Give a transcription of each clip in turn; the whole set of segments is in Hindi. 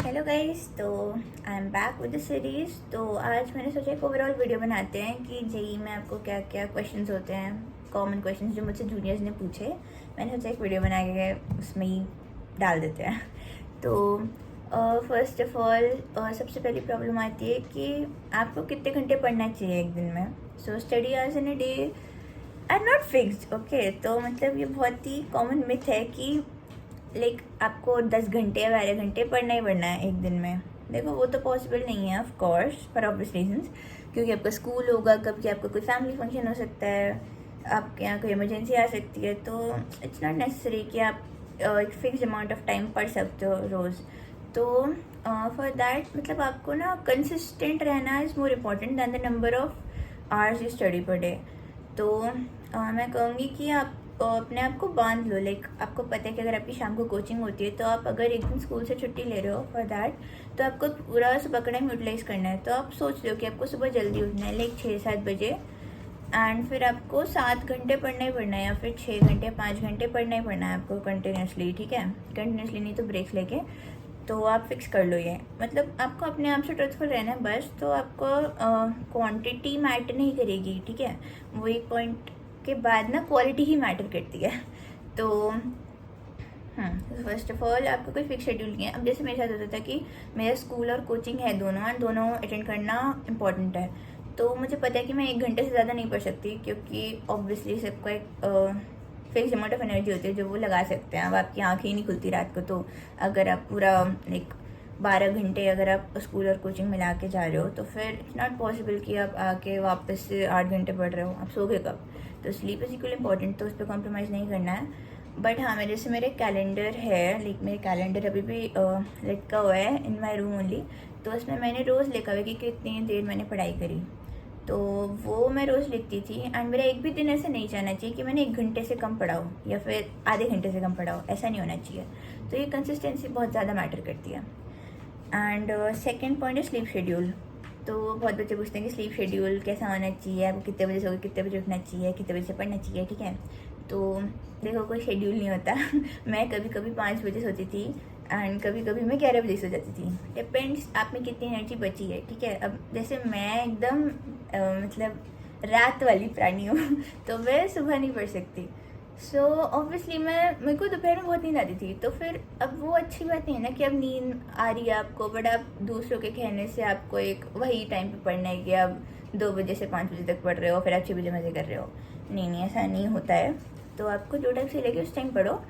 हेलो गाइस, तो I am back with the series. तो आज मैंने सोचा एक ओवरऑल वीडियो बनाते हैं कि जेई में आपको क्या क्या क्वेश्चंस होते हैं, कॉमन क्वेश्चंस जो मुझसे जूनियर्स ने पूछे। मैंने सोचा एक वीडियो बना के उसमें ही डाल देते हैं। तो फर्स्ट ऑफ ऑल सबसे पहली प्रॉब्लम आती है कि आपको कितने घंटे पढ़ना चाहिए एक दिन में। So study hours in a day are not fixed, okay. तो मतलब ये बहुत ही कॉमन मिथ है कि आपको 10 घंटे या 12 घंटे पढ़ना ही पढ़ना है एक दिन में। देखो, वो तो पॉसिबल नहीं है of course, for obvious reasons, क्योंकि आपका स्कूल होगा, कभी आपका कोई फैमिली फंक्शन हो सकता है, आपके यहाँ कोई इमरजेंसी आ सकती है। तो इट्स नॉट नेसेसरी कि आप एक फिक्स अमाउंट ऑफ टाइम पढ़ सकते हो रोज़। तो फॉर दैट मतलब आपको ना कंसिस्टेंट रहना is more important than the number of hours you study per day. तो मैं कहूँगी कि आप अपने आप को बांध लो। आपको पता है कि अगर आपकी शाम को कोचिंग होती है, तो आप अगर एक दिन स्कूल से छुट्टी ले रहे हो फॉर दैट, तो आपको पूरा सुबह का टाइम यूटिलाइज करना है। तो आप सोच लो कि आपको सुबह जल्दी उठना है 6-7 बजे, एंड फिर आपको 7 घंटे पढ़ना ही पढ़ना है, या फिर 6 घंटे 5 घंटे पढ़ना ही पढ़ना है आपको कंटिन्यूसली, ठीक है। कंटिन्यूसली नहीं तो ब्रेक्स लेके। तो आप फिक्स कर लो ये, मतलब आपको अपने आप से ट्रुथफुल रहना है बस। तो आपको क्वांटिटी मैटर नहीं करेगी, ठीक है। वो एक पॉइंट के बाद ना क्वालिटी ही मैटर करती है। तो फर्स्ट ऑफ ऑल आपको कोई फिक्स शेड्यूल नहीं है। अब जैसे मेरे साथ होता था कि मेरा स्कूल और कोचिंग है दोनों, एंड दोनों अटेंड करना इम्पॉर्टेंट है। तो मुझे पता है कि मैं 1 घंटे से ज़्यादा नहीं पढ़ सकती, क्योंकि ऑब्वियसली सबका एक फिक्स अमाउंट ऑफ एनर्जी होती है जो वो लगा सकते हैं। अब आपकी आँखें ही नहीं खुलती रात को, तो अगर आप पूरा 12 घंटे अगर आप स्कूल और कोचिंग मिला के जा रहे हो, तो फिर इट्स नॉट पॉसिबल कि आप आके वापस से 8 घंटे पढ़ रहे हो। आप सोगे कब? तो स्लीप इज इक्वल इम्पॉर्टेंट, तो उस पर कॉम्प्रोमाइज़ नहीं करना है। बट हाँ, मेरे जैसे मेरे कैलेंडर है, मेरे कैलेंडर अभी भी लटका हुआ है इन माई रूम ओनली। तो उसमें मैंने रोज़ लिखा हुआ कि कितनी देर मैंने पढ़ाई करी, तो वो मैं रोज़ लिखती थी। एंड मेरा एक भी दिन ऐसा नहीं जाना चाहिए कि मैंने 1 घंटे से कम पढ़ा हो या फिर आधे घंटे से कम पढ़ा हो, ऐसा नहीं होना चाहिए। तो ये कंसिस्टेंसी बहुत ज़्यादा मैटर करती है। एंड सेकेंड पॉइंट है स्लीप शेड्यूल। तो बहुत बच्चे पूछते हैं कि स्लीप शेड्यूल कैसा होना चाहिए, आपको कितने बजे सोगे, कितने बजे उठना चाहिए, कितने बजे से पढ़ना चाहिए, ठीक है। तो देखो, कोई शेड्यूल नहीं होता। मैं कभी कभी 5 बजे सोती थी, एंड कभी कभी मैं 11 बजे सो जाती थी। डिपेंड्स आप में कितनी एनर्जी बची है, ठीक है। अब जैसे मैं एकदम मतलब रात वाली प्राणी हूँ, तो मैं सुबह नहीं पढ़ सकती। सो ऑब्वियसली मेरे को दोपहर में बहुत नींद आती थी। तो फिर अब वो अच्छी बात नहीं है ना कि अब नींद आ रही है आपको, बट आप दूसरों के कहने से आपको एक वही टाइम पे पढ़ना है कि आप 2 बजे से 5 बजे तक पढ़ रहे हो, फिर आप 6 बजे मज़े कर रहे हो। नहीं नहीं, ऐसा नहीं होता है। तो आपको जो टाइम से लगे उस टाइम पढ़ो।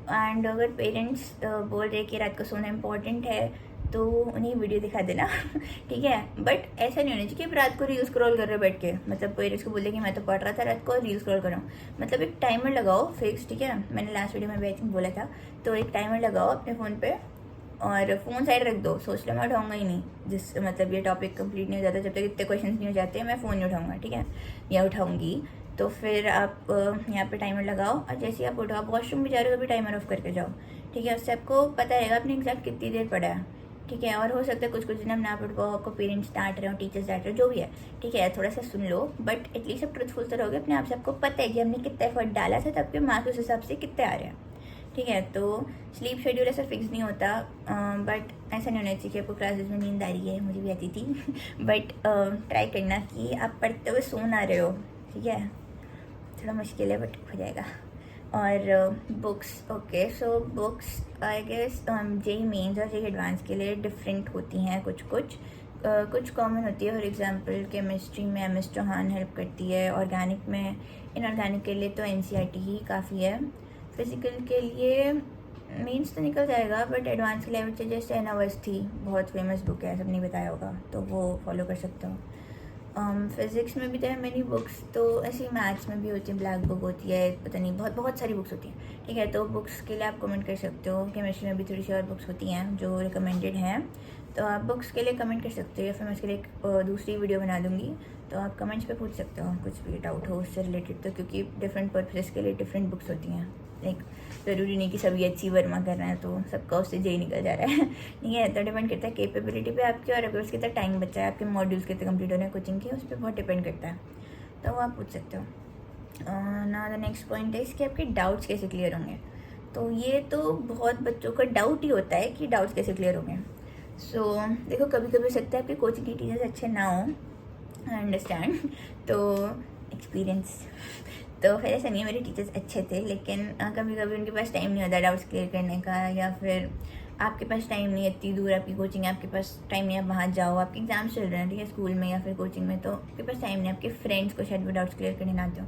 एंड अगर पेरेंट्स बोल रहे कि रात को सोना इम्पॉर्टेंट है, तो उन्हें वीडियो दिखा देना। ठीक है। बट ऐसा नहीं होना चाहिए कि आप रात को रील स्क्रॉल कर रहे हो बैठ के। मतलब पेरेंट्स को बोले कि मैं तो पढ़ रहा था रात को, रील स्क्रॉल कर रहा हूँ। मतलब एक टाइमर लगाओ फिक्स, ठीक है। मैंने लास्ट वीडियो में भी आई थिंक बोला था। तो एक टाइमर लगाओ अपने फ़ोन पे, और फ़ोन साइड रख दो। सोच लो मैं उठाऊंगा ही नहीं, जिस मतलब ये टॉपिक कंप्लीट नहीं हो जाता जब तक इतने क्वेश्चन नहीं हो जाते, मैं फ़ोन नहीं उठाऊंगा, ठीक है, या उठाऊंगी। तो फिर आप यहाँ पे टाइमर लगाओ, और जैसे ही आप उठो, आप वॉशरूम भी जा रहे हो तो भी टाइमर ऑफ करके जाओ, ठीक है। उससे आपको पता रहेगा आपने एग्जैक्ट कितनी देर पढ़ा है, ठीक है। और हो सकता है कुछ दिन हम ना पढ़ पाओ, आपको पेरेंट्स डांट रहे हो, टीचर्स डांट रहे हो, जो भी है, ठीक है। थोड़ा सा सुन लो, बट एटलीस्ट आप ट्रुथफुल तो रहोगे अपने आप से। आपको पता है कि हमने कितना एफर्ट डाला था, तब के मार्क्स उस हिसाब से कितने आ रहे हैं, ठीक है। तो स्लीप शेड्यूल ऐसा फिक्स नहीं होता, बट ऐसा नहीं होना चाहिए कि आपको क्लासेस में नींद आ रही है, मुझे भी आती थी। बट ट्राई करना कि आप पढ़ते हुए सो ना रहे हो, ठीक है। थोड़ा मुश्किल है बट हो जाएगा। और books, okay, so books I guess JEE mains और जेई एडवांस के लिए डिफरेंट होती हैं। कुछ कॉमन होती है। फॉर एग्जांपल केमिस्ट्री में एम एस चौहान हेल्प करती है, ऑर्गेनिक में, इनऑर्गेनिक के लिए तो एनसीईआरटी ही काफ़ी है। फिज़िकल के लिए मेंस तो निकल जाएगा, बट एडवांस के लेवल से जैसे अवस्थी बहुत फेमस बुक है, सबने बताया होगा, तो वो फॉलो कर सकते हो। फिज़िक्स में भी तो है मैनी बुक्स, तो ऐसे ही मैथ्स में भी होती है, ब्लैक बुक होती है, पता नहीं बहुत बहुत सारी बुक्स होती हैं, ठीक है। तो बुक्स के लिए आप कमेंट कर सकते हो। केमिस्ट्री में भी थोड़ी सी और बुक्स होती हैं जो रिकमेंडेड हैं, तो आप बुक्स के लिए कमेंट कर सकते हो, या फिर मैं इसके लिए एक दूसरी वीडियो बना दूँगी, तो आप कमेंट्स पे पूछ सकते हो कुछ भी डाउट हो उससे रिलेटेड। तो क्योंकि डिफरेंट पर्पज़ के लिए डिफरेंट बुक्स होती हैं, ज़रूरी नहीं कि सभी अच्छी वर्मा कर रहे हैं तो सबका उससे जेई निकल जा रहा है। ठीक है। तो डिपेंड करता है कैपेबिलिटी पे आपकी, और अगर उसके कितना टाइम बचा है, आपके मॉड्यूल्स कितने कंप्लीट हो रहे हैं कोचिंग के, उस पर बहुत डिपेंड करता है। तो वो आप पूछ सकते हो। ना द नेक्स्ट पॉइंट है कि आपके डाउट्स कैसे क्लियर होंगे। तो ये तो बहुत बच्चों का डाउट ही होता है कि डाउट्स कैसे क्लियर होंगे। सो देखो कभी कभी हो सकता है आपके कोचिंग के टीचर्स अच्छे ना हों, आई अंडरस्टैंड, तो एक्सपीरियंस। तो फिर ऐसा नहीं है, मेरे टीचर्स अच्छे थे, लेकिन कभी कभी उनके पास टाइम नहीं होता डाउट्स क्लियर करने का, या फिर आपके पास टाइम नहीं है, इतनी दूर आपकी कोचिंग है, आपके पास टाइम नहीं है, आप वहाँ जाओ, आपके एग्जाम्स चल रहे हैं, ठीक है, स्कूल में या फिर कोचिंग में, तो आपके पास टाइम नहीं है, आपके फ्रेंड्स को शायद वो डाउट्स क्लियर करने ना आते हो।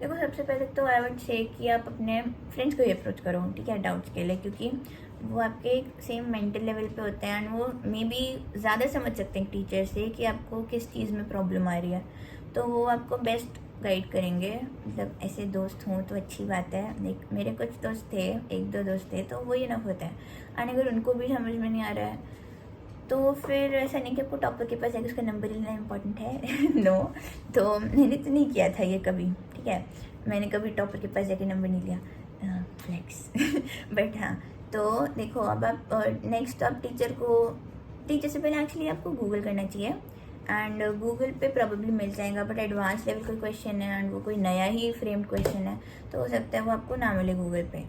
देखो सबसे पहले तो आई वुड से कि आप अपने फ्रेंड्स को ही अप्रोच करो, ठीक है, डाउट्स के लिए, क्योंकि वो आपके सेम मेंटल लेवल पे होते हैं, एंड वो मे बी ज़्यादा समझ सकते हैं टीचर से कि आपको किस चीज़ में प्रॉब्लम आ रही है, तो वो आपको बेस्ट गाइड करेंगे। मतलब ऐसे दोस्त हों तो अच्छी बात है, लाइक मेरे कुछ दोस्त थे, एक दो दोस्त थे, तो वो इनफ होता है, एंड अगर उनको भी समझ में नहीं आ रहा है तो फिर ऐसा नहीं कि आपको टॉपर के पास जाकर उसका नंबर लेना इम्पोर्टेंट है नो, तो मैंने तो नहीं किया था ये कभी, ठीक है, मैंने कभी टॉपर के पास जाके नंबर नहीं लिया, फ्लेक्स बट हाँ, तो देखो अब आप नेक्स्ट आप टीचर से पहले एक्चुअली आपको गूगल करना चाहिए, एंड गूगल पे प्रॉब्लली मिल जाएगा, बट एडवांस लेवल कोई क्वेश्चन है एंड वो कोई नया ही फ्रेम्ड क्वेश्चन है तो हो सकता है वो आपको ना मिले गूगल पे।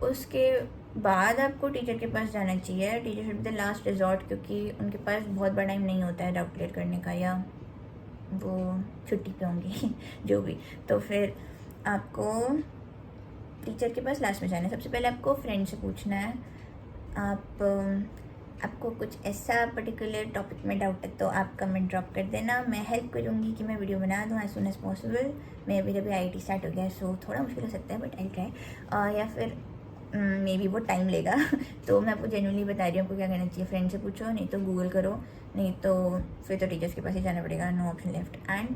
उसके बाद आपको टीचर के पास जाना चाहिए, teacher should be the last resort, क्योंकि उनके पास बहुत बड़ा टाइम नहीं होता है डाउट क्लियर करने का, या वो छुट्टी पे होंगे जो भी, तो फिर आपको टीचर के पास लास्ट में जाना है। सबसे पहले आपको फ्रेंड से पूछना है, आपको कुछ ऐसा पर्टिकुलर टॉपिक में डाउट है तो आप कमेंट ड्रॉप कर देना, मैं हेल्प करूँगी कि मैं वीडियो बना दूँ एज सुन एज पॉसिबल। मैं अभी आईटी स्टार्ट हो गया सो थोड़ा मुश्किल हो सकता है, बट आई ट्राई, या फिर मे बी वो टाइम लेगा तो मैं आपको जेन्युइनली बता रही हूँ आपको क्या करना चाहिए, फ्रेंड से पूछो, नहीं तो गूगल करो, नहीं तो फिर तो टीचर्स के पास ही जाना पड़ेगा, नो ऑप्शन लेफ्ट। एंड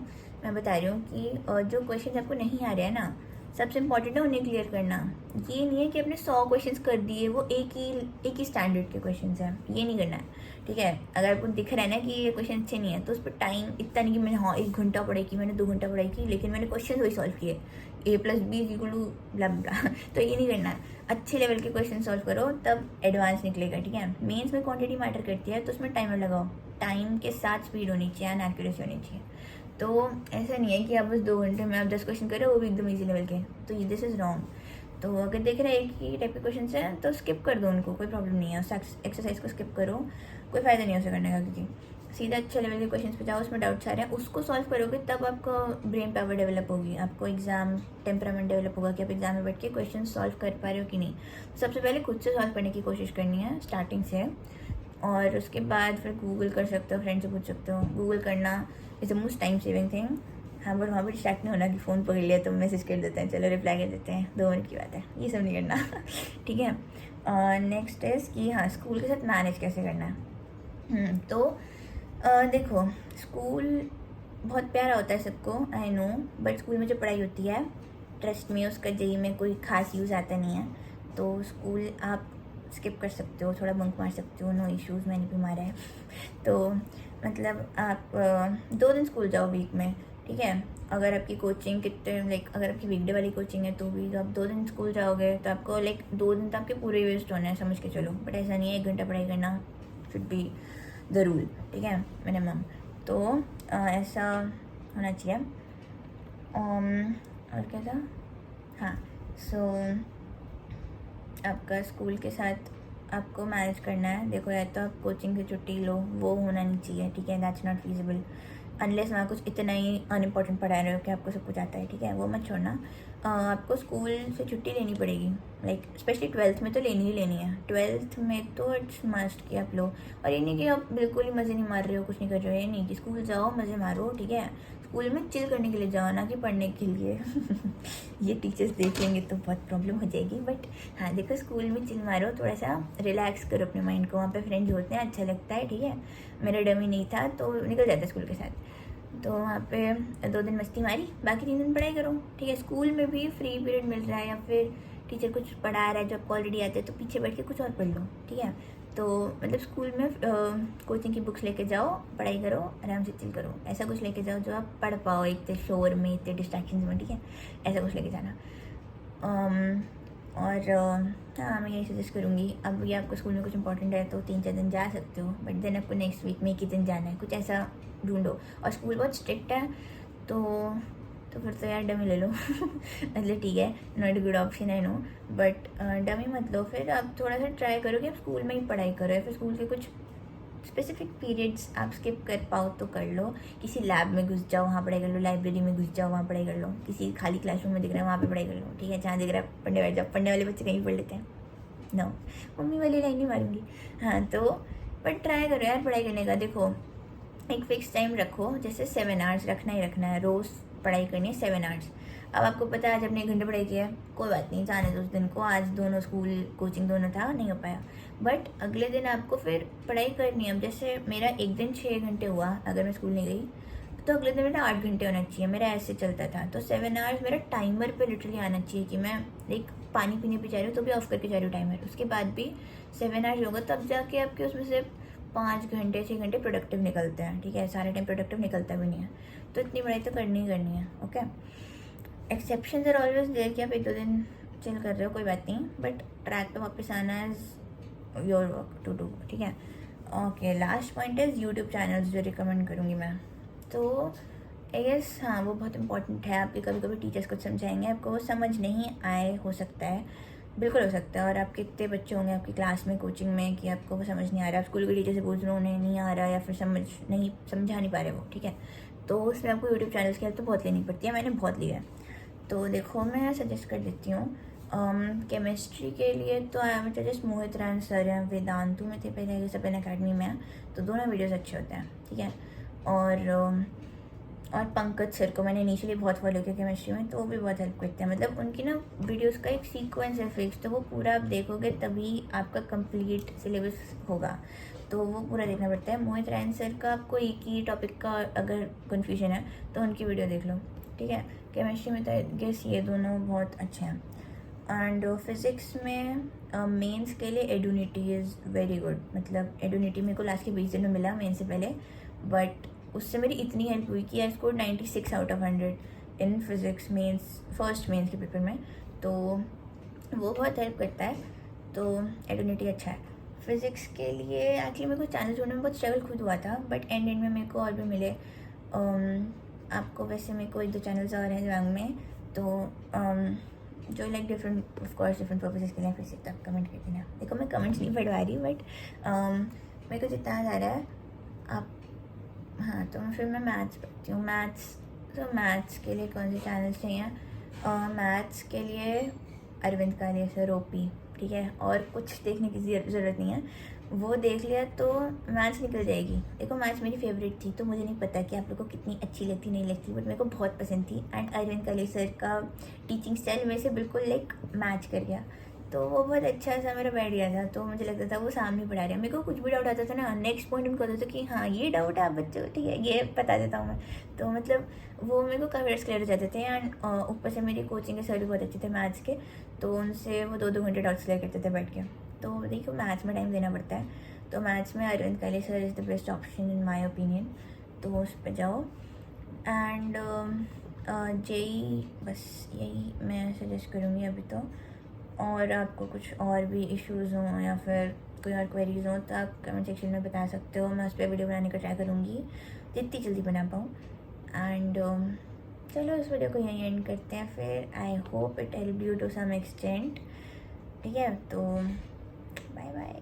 मैं बता रही हूँ कि जो क्वेश्चन आपको नहीं आ रहे हैं ना, सबसे इम्पॉर्टेंट है उन्हें क्लियर करना। ये नहीं है कि आपने 100 क्वेश्चंस कर दिए, वो एक ही स्टैंडर्ड के क्वेश्चंस हैं, ये नहीं करना है, ठीक है। अगर आपको दिख रहा है ना कि ये क्वेश्चन अच्छे नहीं है तो उस पर टाइम इतना नहीं कि मैंने 1 घंटा पढ़ाई की, मैंने 2 घंटा पढ़ाई की, लेकिन मैंने क्वेश्चन वही सॉल्व किए, A+B=, ब्ला ब्ला तो ये नहीं करना है, अच्छे लेवल के क्वेश्चन सॉल्व करो तब एडवांस निकलेगा, ठीक है। मेंस में क्वांटिटी मैटर करती है तो उसमें टाइमर लगाओ, टाइम के साथ स्पीड होनी चाहिए एंड एक्यूरेसी होनी चाहिए। तो ऐसा नहीं है कि आप बस 2 घंटे में आप 10 क्वेश्चन करें, वो भी एकदम ईजी लेवल के, तो ये दिस इज़ रॉन्ग। तो अगर देख रहे हैं एक ही टाइप के क्वेश्चन हैं तो स्किप कर दो उनको, कोई प्रॉब्लम नहीं है, उस एक्सरसाइज को स्किप करो, कोई फ़ायदा नहीं है उसे करने का, क्योंकि सीधा अच्छे लेवल के क्वेश्चन पे जाओ, उसमें डाउट्स आ रहे हैं उसको सॉल्व करोगे तब आपका ब्रेन पावर डेवलप होगी, आपको एग्जाम टेम्परामेंट डेवलप होगा कि आप एग्जाम में बैठ के क्वेश्चन सॉल्व कर पा रहे हो कि नहीं। सबसे पहले खुद से सॉल्व करने की कोशिश करनी है स्टार्टिंग से, और उसके बाद फिर गूगल कर सकते हो, फ्रेंड से पूछ सकते हो। गूगल करना is the most time saving thing. हाँ, बट वहाँ पर डिस्ट्रैक्ट नहीं होना कि फ़ोन पकड़ लिया तो मैसेज कर देते हैं, चलो रिप्लाई कर देते हैं, 2 मिनट की बात है, ये सब नहीं करना ठीक है। नेक्स्ट इज़ कि हाँ, स्कूल के साथ मैनेज कैसे करना है। तो देखो, स्कूल बहुत प्यारा होता है सबको, आई नो, बट स्कूल में जो पढ़ाई होती है, ट्रस्ट में उसका जेई में कोई खास यूज़ आता नहीं है, तो स्कूल आप स्किप कर सकते हो, थोड़ा बंक मार सकते हो, नो इश्यूज़, मैंने भी मारा है तो मतलब आप 2 दिन स्कूल जाओ वीक में, ठीक है। अगर आपकी कोचिंग कितने अगर आपकी वीकडे वाली कोचिंग है तो भी, तो आप 2 दिन स्कूल जाओगे तो आपको 2 दिन तो आपके पूरे वेस्ट होने हैं, समझ के चलो, बट ऐसा नहीं है 1 घंटा पढ़ाई करना शुड बी द रूल, ठीक है, मिनिमम। तो ऐसा होना चाहिए। और क्या था, हाँ, सो आपका स्कूल के साथ आपको मैनेज करना है। देखो, या तो आप कोचिंग से छुट्टी लो, वो होना नहीं चाहिए, ठीक है, दैट्स नॉट फीजिबल, अनलेस वहाँ कुछ इतना ही अनइम्पॉर्टेंट पढ़ा रहे हो कि आपको सब कुछ आता है, ठीक है, वो मत छोड़ना। आपको स्कूल से छुट्टी लेनी पड़ेगी, स्पेशली 12th में तो लेनी ही लेनी है, 12th में तो इट्स मस्ट कि आप लो। और ये नहीं कि आप बिल्कुल ही मज़े नहीं मार रहे हो, कुछ नहीं कर रहे हो, ये नहीं कि स्कूल जाओ मज़े मारो, ठीक है, स्कूल में चिल करने के लिए जाओ, ना कि पढ़ने के लिए ये टीचर्स देखेंगे तो बहुत प्रॉब्लम हो जाएगी, बट हाँ देखो, स्कूल में चिल मारो, थोड़ा सा रिलैक्स करो अपने माइंड को, वहाँ पे फ्रेंड्स होते हैं, अच्छा लगता है, ठीक है। मेरा डमी नहीं था तो निकल जाता स्कूल के साथ, तो वहाँ पे 2 दिन मस्ती मारी, बाकी 3 दिन पढ़ाई करो, ठीक है। स्कूल में भी फ्री पीरियड मिल रहा है या फिर टीचर कुछ पढ़ा रहा है जो आपको ऑलरेडी आते हैं तो पीछे बैठ के कुछ और पढ़ लो, ठीक है। तो मतलब स्कूल में कोचिंग की बुक्स लेके जाओ, पढ़ाई करो, आराम से चिल करो, ऐसा कुछ लेके जाओ जो आप पढ़ पाओ, इतने शोर में, इतने डिस्ट्रैक्शन में, ठीक है, ऐसा कुछ लेके जाना। और हाँ, मैं यही सजेस्ट करूँगी। अब ये आपको स्कूल में कुछ इंपॉर्टेंट है तो 3-4 दिन जा सकते हो, बट देन आपको नेक्स्ट वीक में 1 ही दिन जाना है, कुछ ऐसा ढूंढो। और स्कूल बहुत स्ट्रिक्ट है तो फिर तो यार डमी ले लो मतलब ठीक है, नॉट गुड ऑप्शन है नो, बट डमी मत लो, फिर आप थोड़ा सा ट्राई करो कि आप स्कूल में ही पढ़ाई करो, या फिर स्कूल के कुछ स्पेसिफिक पीरियड्स आप स्किप कर पाओ तो कर लो, किसी लैब में घुस जाओ वहाँ पढ़ाई कर लो, लाइब्रेरी में घुस जाओ वहाँ पढ़ाई कर लो, किसी खाली क्लासरूम में दिख रहा है वहाँ पे पढ़ाई कर लो, ठीक है, जहाँ दिख रहा है पढ़ने बैठ जाओ, पढ़ने वाले बच्चे कहीं पढ़ लेते हैं, नो मम्मी वाली लाइन नहीं मारूंगी। हाँ तो बट ट्राई करो यार पढ़ाई करने का। देखो एक फिक्स टाइम रखो, जैसे 7 आवर्स रखना ही रखना है, रोज़ पढ़ाई करनी है 7 आवर्स। अब आपको पता है आज अपने 1 घंटे पढ़ाई किया है, कोई बात नहीं, जाने दो उस दिन को, आज दोनों स्कूल कोचिंग दोनों था नहीं हो पाया, बट अगले दिन आपको फिर पढ़ाई करनी है। अब जैसे मेरा एक दिन 6 घंटे हुआ अगर मैं स्कूल नहीं गई, तो अगले दिन मेरा 8 घंटे होना चाहिए, मेरा ऐसे चलता था। तो 7 आवर्स मेरा टाइमर पे लिटरली आना चाहिए कि मैं एक पानी पीने भी जा रही हूँ तो भी ऑफ करके जा रही हूँ टाइमर, उसके बाद भी 7 आवर्स होगा, तब जाके आपके उसमें से 5 घंटे 6 घंटे प्रोडक्टिव निकलते हैं, ठीक है, सारे टाइम प्रोडक्टिव निकलता भी नहीं है। तो इतनी पढ़ाई तो करनी ही करनी है, okay. Exceptions are always there कि आप 1-2 दिन चिल कर रहे हो, कोई बात नहीं, बट ट्रैक पे वापस आना is your work to do, ठीक है। Okay, last point is YouTube channels जो रिकमेंड करूँगी मैं, तो आई गेस हाँ वो बहुत इंपॉर्टेंट है। आपके कभी कभी टीचर्स कुछ समझाएंगे, आपको वो समझ नहीं आए, हो सकता है, बिल्कुल हो सकता है, और आपके कितने बच्चे होंगे आपकी क्लास में कोचिंग में कि आपको वो समझ नहीं आ रहा, आप स्कूल के टीचर से पूछ रहे हो उन्हें नहीं आ रहा या फिर समझा नहीं पा रहे वो, ठीक है, तो उसमें आपको यूट्यूब चैनल्स की हेल्प तो बहुत लेनी पड़ती है, मैंने बहुत लिया है। तो देखो मैं सजेस्ट कर देती हूँ, केमिस्ट्री के लिए तो I am suggest Mohit Ryan sir हैं, वेदांतु में थे पहले, ये सब अकेडमी में है, तो दोनों वीडियोस अच्छे होते हैं, ठीक है। और पंकज सर को मैंने इनिशियली बहुत फॉलो किया केमिस्ट्री में, तो वो भी बहुत हेल्प करते हैं, मतलब उनकी ना वीडियोस का एक सीक्वेंस है फिक्स, तो वो पूरा आप देखोगे तभी आपका कंप्लीट सिलेबस होगा, तो वो पूरा देखना पड़ता है। मोहित रैन सर का आपको एक ही टॉपिक का अगर कन्फ्यूजन है तो उनकी वीडियो देख लो, ठीक है। केमिस्ट्री में तो आई गेस ये दोनों बहुत अच्छे हैं। एंड फिज़िक्स में मेंस के लिए एडुनिटी इज़ वेरी गुड, मतलब एडुनिटी मेरे को लास्ट के 20 दिन में मिला मेन से पहले, बट उससे मेरी इतनी हेल्प हुई कि I score 96 out of 100 in physics mains, first mains के पेपर में, तो वो बहुत हेल्प करता है, तो एडुनिटी अच्छा है। फिज़िक्स के लिए एक्चुअली मेरे को चैनल ढूंढने में बहुत स्ट्रगल खुद हुआ था, बट एंड में मेरे को और भी मिले। आपको वैसे मेरे को 1-2 चैनल्स और हैं दिमाग में, तो जो like different of course different purposes के लिए, फिर से तब कमेंट कर देना। देखो मैं कमेंट्स नहीं पढ़वा रही, बट मेरे को जितना याद आ रहा है आप, हाँ तो फिर मैं मैथ्स पढ़ती हूँ। मैथ्स के लिए कौन से चैनल्स चाहिए? मैथ्स के लिए अरविंद कालिया सर, ओपी, ठीक है, और कुछ देखने की ज़रूरत नहीं है, वो देख लिया तो मैथ्स निकल जाएगी। देखो मैथ्स मेरी फेवरेट थी, तो मुझे नहीं पता कि आप लोगों को कितनी अच्छी लगती नहीं लगती, बट मेरे को बहुत पसंद थी, एंड अरविंद कालिया सर का टीचिंग स्टाइल मेरे से बिल्कुल लाइक मैच कर गया, तो वो बहुत अच्छा सा मेरा बैठ गया था, तो मुझे लगता था वो सामने पढ़ा रहे हैं, मेरे को कुछ भी डाउट आता था ना, नेक्स्ट पॉइंट उनको होता था कि हाँ ये डाउट है आप बच्चों, ठीक है, ये बता देता हूँ मैं, तो मतलब वो मेरे को काफ़ी क्लियर हो जाते थे। एंड ऊपर से मेरी कोचिंग के सर भी बहुत अच्छे थे मैथ्स के, तो उनसे वो 2-2 घंटे डाउट्स क्लियर करते थे बैठ के। तो देखो मैथ्स में टाइम देना पड़ता है, तो मैथ्स में Arvind Kalia sir is the best option in my opinion, तो उस पर जाओ। एंड जेई बस यही मैं सजेस्ट करूँगी अभी तो, और आपको कुछ और भी इश्यूज़ हों या फिर कोई और क्वेरीज हों तो आप कमेंट सेक्शन में बता सकते हो, मैं उस पर वीडियो बनाने का ट्राई करूँगी जितनी जल्दी बना पाऊँ। एंड चलो इस वीडियो को यहीं एंड करते हैं फिर। I hope it help you to some extent, ठीक है, तो बाय बाय।